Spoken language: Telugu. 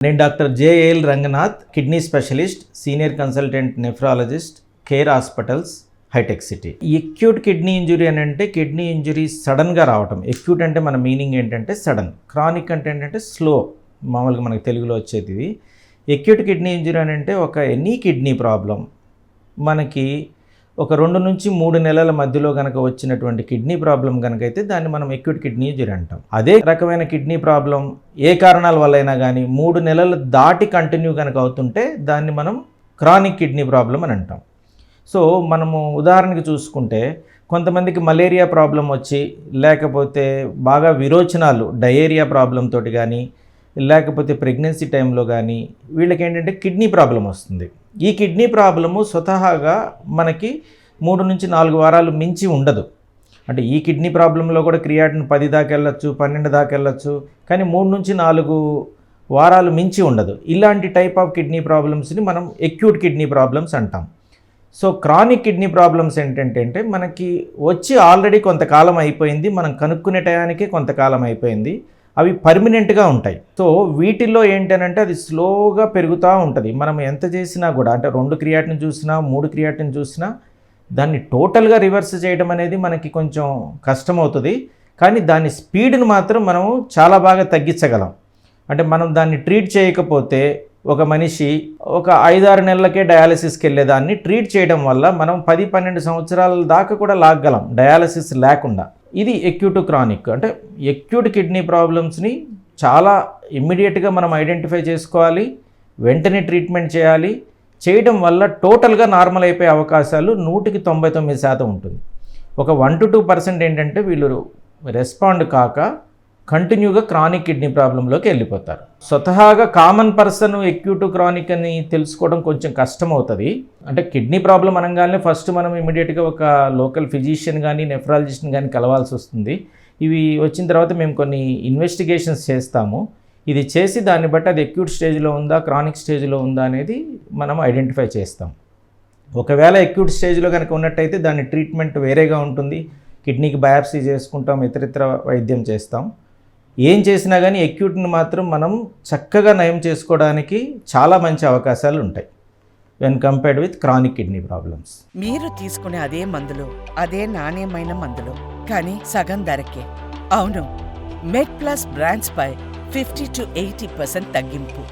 నేను doctor JL Ranganath, kidney specialist, senior consultant nephrologist, care hospitals, hitech city. Acute kidney injury అని అంటే కిడ్నీ ఇంజురీ సడన్గా రావటం. ఎక్యూట్ అంటే మన మీనింగ్ ఏంటంటే సడన్, క్రానిక్ అంటే ఏంటంటే స్లో, మామూలుగా మనకు తెలుగులో వచ్చేది ఇది. ఎక్యూట్ కిడ్నీ ఇంజురీ అని అంటే ఒక ఎనీ కిడ్నీ ప్రాబ్లం మనకి ఒక 2 నుంచి 3 నెలల మధ్యలో కనుక వచ్చినటువంటి కిడ్నీ ప్రాబ్లం కనుక అయితే దాన్ని మనం ఎక్యూట్ కిడ్నీ ఇంజురీ అంటాం. అదే రకమైన కిడ్నీ ప్రాబ్లం ఏ కారణాల వల్ల అయినా కానీ 3 నెలలు దాటి కంటిన్యూ కనుక అవుతుంటే దాన్ని మనం క్రానిక్ కిడ్నీ ప్రాబ్లం అని అంటాం. సో మనము ఉదాహరణకి చూసుకుంటే కొంతమందికి మలేరియా ప్రాబ్లం వచ్చి, లేకపోతే బాగా విరోచనాలు డయేరియా ప్రాబ్లం తోటి కానీ, లేకపోతే ప్రెగ్నెన్సీ టైంలో కానీ వీళ్ళకి ఏంటంటే కిడ్నీ ప్రాబ్లం వస్తుంది. ఈ కిడ్నీ ప్రాబ్లము స్వతహాగా మనకి 3 నుంచి 4 వారాలు మించి ఉండదు. అంటే ఈ కిడ్నీ ప్రాబ్లంలో కూడా క్రియాటిన్ 10 దాకా వెళ్ళొచ్చు, 12 దాకా వెళ్ళొచ్చు, కానీ 3 నుంచి 4 వారాలు మించి ఉండదు. ఇలాంటి టైప్ ఆఫ్ కిడ్నీ ప్రాబ్లమ్స్ని మనం ఎక్యూట్ కిడ్నీ ప్రాబ్లమ్స్ అంటాం. సో క్రానిక్ కిడ్నీ ప్రాబ్లమ్స్ ఏంటంటే మనకి వచ్చి ఆల్రెడీ కొంతకాలం అయిపోయింది, మనం కనుక్కునే టయానికే కొంతకాలం అయిపోయింది, అవి పర్మనెంట్గా ఉంటాయి. సో వీటిల్లో ఏంటనంటే అది స్లోగా పెరుగుతూ ఉంటుంది. మనం ఎంత చేసినా కూడా, అంటే 2 క్రియాటిన్ చూసినా 3 క్రియాటిన్ చూసినా దాన్ని టోటల్గా రివర్స్ చేయడం అనేది మనకి కొంచెం కష్టమవుతుంది. కానీ దాని స్పీడ్ని మాత్రం మనం చాలా బాగా తగ్గించగలం. అంటే మనం దాన్ని ట్రీట్ చేయకపోతే ఒక మనిషి ఒక 5-6 నెలలకే డయాలసిస్కి వెళ్ళేదాన్ని ట్రీట్ చేయడం వల్ల మనం 10-12 సంవత్సరాల దాకా కూడా లాగగలం డయాలసిస్ లేకుండా. ఇది ఎక్యూట్ క్రానిక్. అంటే ఎక్యూట్ కిడ్నీ ప్రాబ్లమ్స్ని చాలా ఇమ్మీడియట్గా మనం ఐడెంటిఫై చేసుకోవాలి, వెంటనే ట్రీట్మెంట్ చేయాలి. చేయడం వల్ల టోటల్గా నార్మల్ అయిపోయే అవకాశాలు 100% ఉంటుంది. ఒక 1-2% ఏంటంటే వీళ్ళు రెస్పాండ్ కాక కంటిన్యూగా క్రానిక్ కిడ్నీ ప్రాబ్లంలోకి వెళ్ళిపోతారు. స్వతహాగా కామన్ పర్సన్ ఎక్యూట్ క్రానిక్ అని తెలుసుకోవడం కొంచెం కష్టం అవుతుంది. అంటే కిడ్నీ ప్రాబ్లం అనగానే ఫస్ట్ మనం ఇమీడియట్గా ఒక లోకల్ ఫిజిషియన్ కానీ నెఫ్రాలజిస్ట్ని కానీ కలవాల్సి వస్తుంది. ఇవి వచ్చిన తర్వాత మేము కొన్ని ఇన్వెస్టిగేషన్స్ చేస్తాము. ఇది చేసి దాన్ని బట్టి అది ఎక్యూట్ స్టేజ్లో ఉందా, క్రానిక్ స్టేజ్లో ఉందా అనేది మనం ఐడెంటిఫై చేస్తాం. ఒకవేళ ఎక్యూట్ స్టేజ్లో కనుక ఉన్నట్టయితే దాని ట్రీట్మెంట్ వేరేగా ఉంటుంది. కిడ్నీకి బయాప్సీ చేసుకుంటాం, ఇతరితర వైద్యం చేస్తాం. ఏం చేసినా కానీ ఎక్యూట్ని మాత్రం మనం చక్కగా నయం చేసుకోవడానికి చాలా మంచి అవకాశాలు ఉంటాయి when compared with chronic kidney problems. మీరు తీసుకునే అదే మందులు, అదే నాణ్యమైన మందులు, కానీ సగం ధరకే. అవును, మెడ్ ప్లస్ బ్రాండ్స్ పై 50-80% తగ్గింపు.